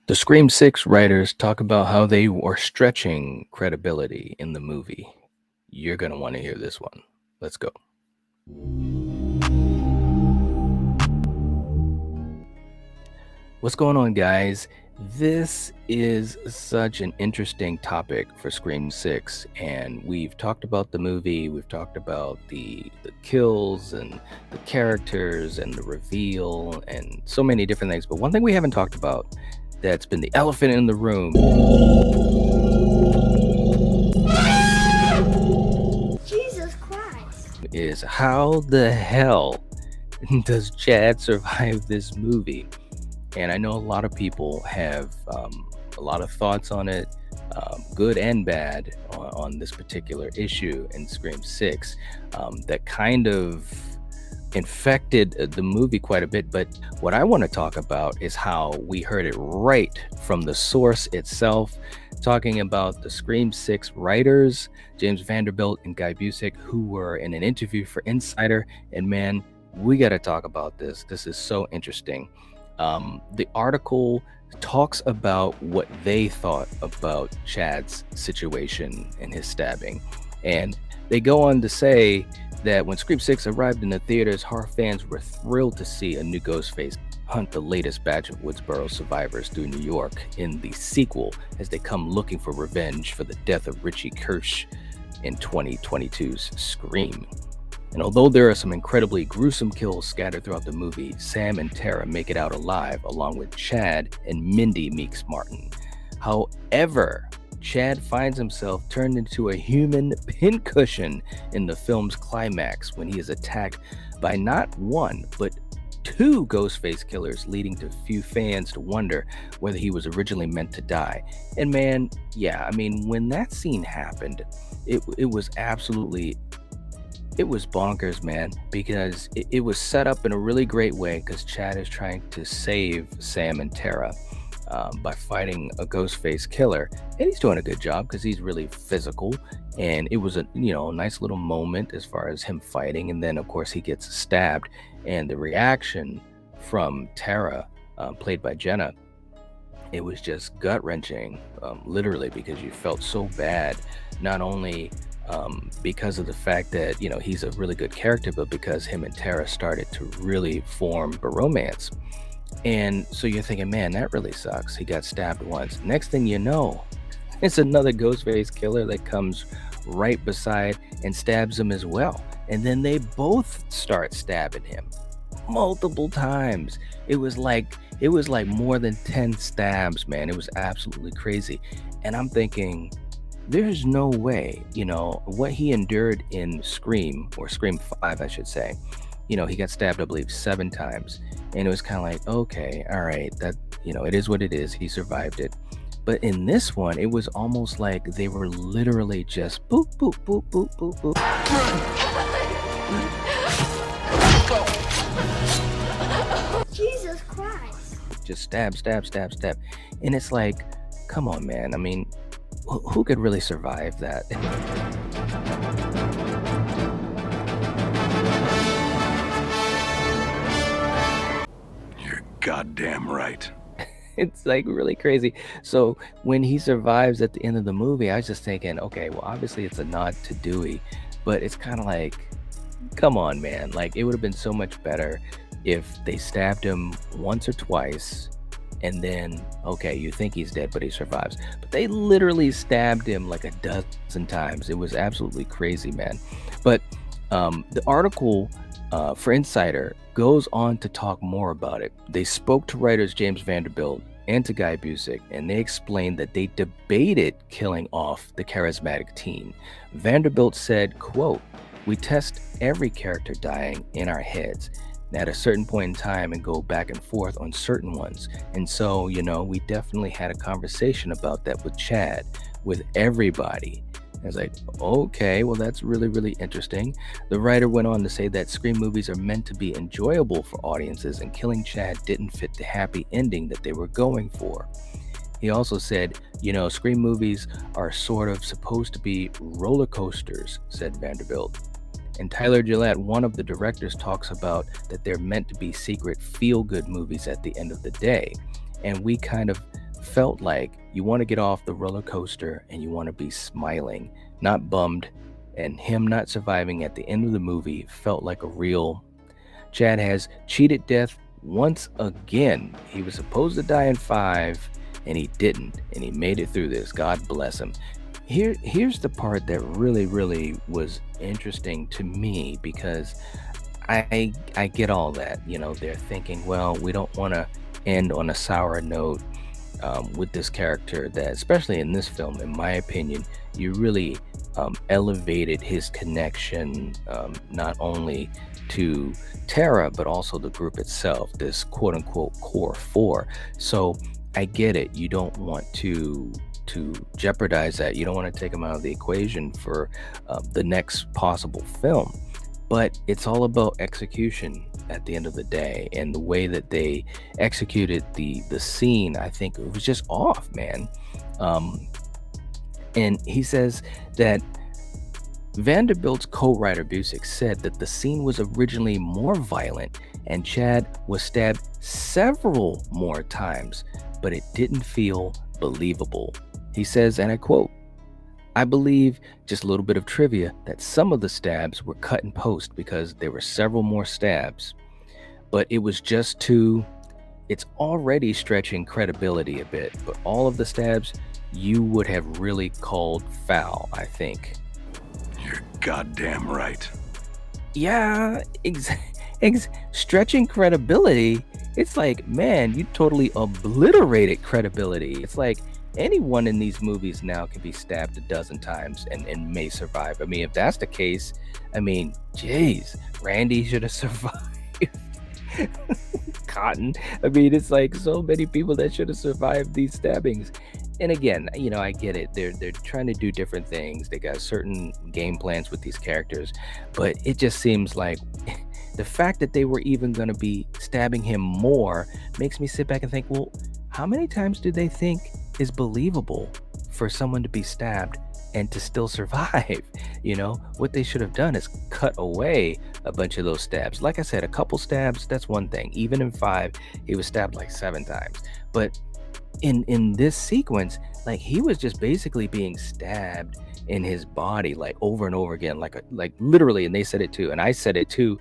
The Scream 6 writers talk about how they were stretching credibility in the movie. You're going to want to hear this one. Let's go. What's going on, guys? This is such an interesting topic for Scream 6, and we've talked about the movie, we've talked about the kills and the characters and the reveal and so many different things. But one thing we haven't talked about that's been the elephant in the room Jesus Christ. is how the hell does Chad survive this movie? And I know a lot of people have a lot of thoughts on it, good and bad, on this particular issue in Scream 6 that kind of infected the movie quite a bit. But what I want to talk about is how we heard it right from the source itself, talking about the Scream 6 writers, James Vanderbilt and Guy Busick, who were in an interview for Insider. And man, we got to talk about this. This is so interesting. The article talks about what they thought about Chad's situation and his stabbing. And they go on to say that when Scream 6 arrived in the theaters, horror fans were thrilled to see a new Ghostface hunt the latest batch of Woodsboro survivors through New York in the sequel as they come looking for revenge for the death of Richie Kirsch in 2022's Scream. And although there are some incredibly gruesome kills scattered throughout the movie, Sam and Tara make it out alive, along with Chad and Mindy Meeks Martin. However, Chad finds himself turned into a human pincushion in the film's climax when he is attacked by not one, but two Ghostface killers, leading to few fans to wonder whether he was originally meant to die. And man, yeah, I mean, when that scene happened, it was absolutely... It was bonkers, man, because it was set up in a really great way because Chad is trying to save Sam and Tara by fighting a Ghostface killer. And he's doing a good job because he's really physical. And it was a nice little moment as far as him fighting. And then, of course, he gets stabbed. And the reaction from Tara, played by Jenna, it was just gut-wrenching, literally, because you felt so bad, not only because of the fact that he's a really good character, but because him and Tara started to really form a romance. And so you're thinking, man, that really sucks. He got stabbed once. Next thing you know, it's another Ghostface killer that comes right beside and stabs him as well. And then they both start stabbing him multiple times. It was like more than 10 stabs, man. It was absolutely crazy. And I'm thinking, there's no way, what he endured in Scream, or Scream 5, I should say. He got stabbed, I believe, 7 times. And it was kind of like, okay, all right, that, it is what it is. He survived it. But in this one, it was almost like they were literally just boop, boop, boop, boop, boop, boop. Jesus Christ. Just stab, stab, stab, stab. And it's like, come on, man. I mean, who could really survive that? You're goddamn right. It's like really crazy. So when he survives at the end of the movie, I was just thinking, okay, well, obviously it's a nod to Dewey, but it's kind of like, come on, man. Like, it would have been so much better if they stabbed him once or twice, and then, okay, you think he's dead, but he survives. But they literally stabbed him like a dozen times. It was absolutely crazy, man. But the article for Insider goes on to talk more about it. They spoke to writers James Vanderbilt and to Guy Busick, and they explained that they debated killing off the charismatic teen. Vanderbilt said, quote, "We test every character dying in our heads at a certain point in time and go back and forth on certain ones. And so, we definitely had a conversation about that with Chad, with everybody." I was like, okay, well, that's really, really interesting. The writer went on to say that Scream movies are meant to be enjoyable for audiences, and killing Chad didn't fit the happy ending that they were going for. He also said, Scream movies are sort of supposed to be roller coasters, said Vanderbilt. And Tyler Gillette, one of the directors, talks about that they're meant to be secret feel-good movies at the end of the day. And we kind of felt like you want to get off the roller coaster and you want to be smiling, not bummed. And him not surviving at the end of the movie felt like a real. Chad has cheated death once again. He was supposed to die in five, and he didn't, and he made it through this. God bless him. Here's the part that really was interesting to me because I get all that. They're thinking, well, we don't want to end on a sour note with this character that, especially in this film, in my opinion, you really elevated his connection not only to Tara, but also the group itself, this quote unquote core four. So I get it. You don't want to jeopardize that. You don't want to take him out of the equation for the next possible film. But it's all about execution at the end of the day, and the way that they executed the scene. I think it was just off, man. And he says that Vanderbilt's co-writer Busick said that the scene was originally more violent and Chad was stabbed several more times, but it didn't feel believable. He says, and I quote, "I believe, just a little bit of trivia, that some of the stabs were cut in post because there were several more stabs, but it was just too, it's already stretching credibility a bit, but all of the stabs you would have really called foul, I think." You're goddamn right. Yeah, stretching credibility. It's like, man, you totally obliterated credibility. It's like anyone in these movies now can be stabbed a dozen times and may survive. I mean, if that's the case, I mean, geez, Randy should have survived. Cotton. I mean, it's like so many people that should have survived these stabbings. And again, I get it. They're trying to do different things. They got certain game plans with these characters, but it just seems like the fact that they were even going to be stabbing him more makes me sit back and think, well, how many times do they think is believable for someone to be stabbed and to still survive? What they should have done is cut away a bunch of those stabs. Like I said, a couple stabs, that's one thing. Even in five, he was stabbed like 7 times. But in this sequence, like, he was just basically being stabbed in his body like over and over again, like literally. And they said it too, and I said it too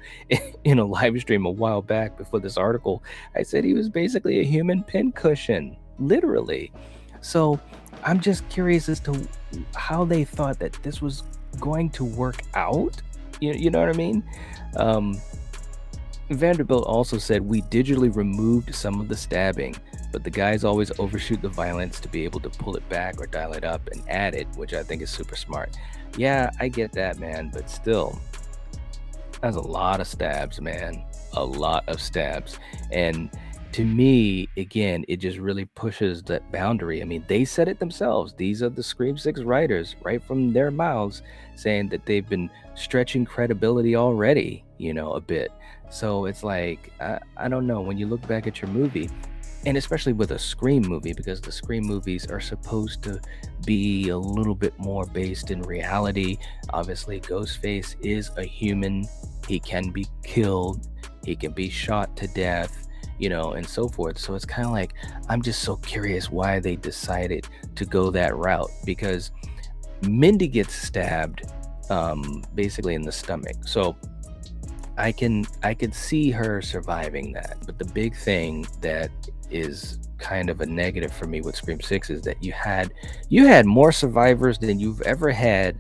in a live stream a while back before this article. I said he was basically a human pincushion, literally. So I'm just curious as to how they thought that this was going to work out. You know what I mean? Vanderbilt also said, "We digitally removed some of the stabbing, but the guys always overshoot the violence to be able to pull it back or dial it up and add it," which I think is super smart. Yeah, I get that, man, but still, that's a lot of stabs, man. A lot of stabs. And to me, again, it just really pushes that boundary. I mean, they said it themselves. These are the Scream 6 writers, right from their mouths, saying that they've been stretching credibility already, a bit. So it's like, I don't know, when you look back at your movie, and especially with a Scream movie, because the Scream movies are supposed to be a little bit more based in reality. Obviously, Ghostface is a human. He can be killed. He can be shot to death, and so forth. So it's kind of like, I'm just so curious why they decided to go that route, because Mindy gets stabbed basically in the stomach. So I can see her surviving that. But the big thing that is kind of a negative for me with Scream 6 is that you had more survivors than you've ever had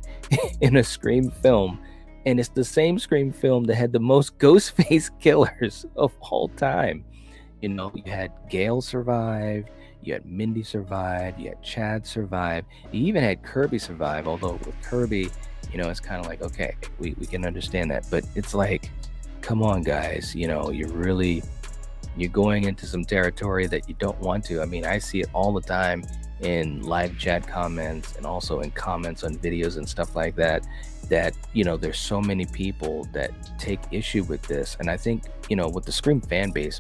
in a Scream film. And it's the same Scream film that had the most Ghostface killers of all time. You had Gail survive, you had Mindy survive, you had Chad survive, you even had Kirby survive, although with Kirby, it's kind of like, okay, we can understand that. But it's like, come on, guys, you're going into some territory that you don't want to. I mean, I see it all the time in live chat comments and also in comments on videos and stuff like that, there's so many people that take issue with this. And I think, with the Scream fan base,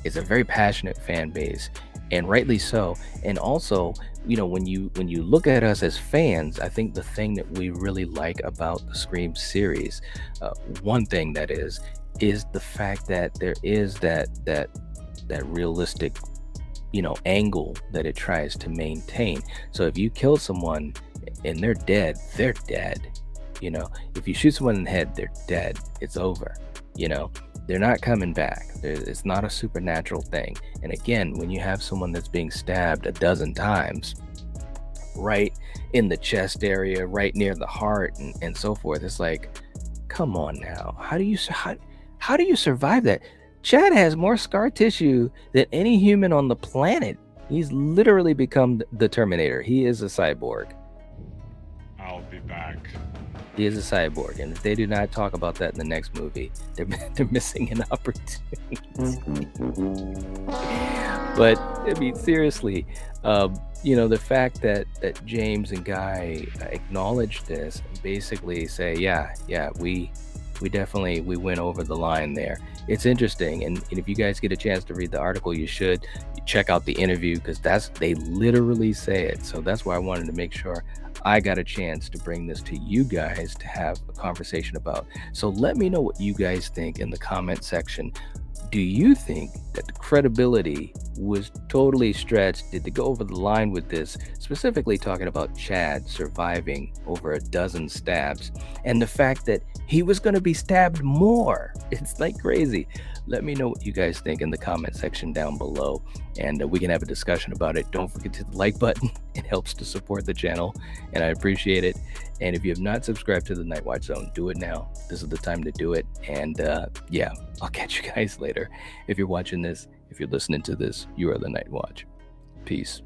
it's a very passionate fan base, and rightly so. And also, when you look at us as fans, I think the thing that we really like about the Scream series, one thing that is the fact that there is that realistic, angle that it tries to maintain. So if you kill someone and they're dead, they're dead. If you shoot someone in the head, they're dead. It's over. You know, they're not coming back. It's not a supernatural thing. And again, when you have someone that's being stabbed a dozen times, right in the chest area, right near the heart, and so forth, it's like, come on now. How do you survive that? Chad has more scar tissue than any human on the planet. He's literally become the Terminator. He is a cyborg. I'll be back. He is a cyborg, and if they do not talk about that in the next movie, they're missing an opportunity. But I mean, seriously, the fact that James and Guy acknowledge this, and basically say, yeah, we definitely we went over the line there. It's interesting, and if you guys get a chance to read the article, you should check out the interview, because they literally say it. So that's why I wanted to make sure I got a chance to bring this to you guys to have a conversation about. So let me know what you guys think in the comment section. Do you think that the credibility was totally stretched? Did they go over the line with this? Specifically talking about Chad surviving over a dozen stabs, and the fact that he was going to be stabbed more. It's like crazy. Let me know what you guys think in the comment section down below, and we can have a discussion about it. Don't forget to hit the like button. It helps to support the channel, and I appreciate it. And if you have not subscribed to the Nightwatch Zone, do it now. This is the time to do it. And yeah, I'll catch you guys later. If you're watching this, if you're listening to this, you are the Nightwatch. Peace.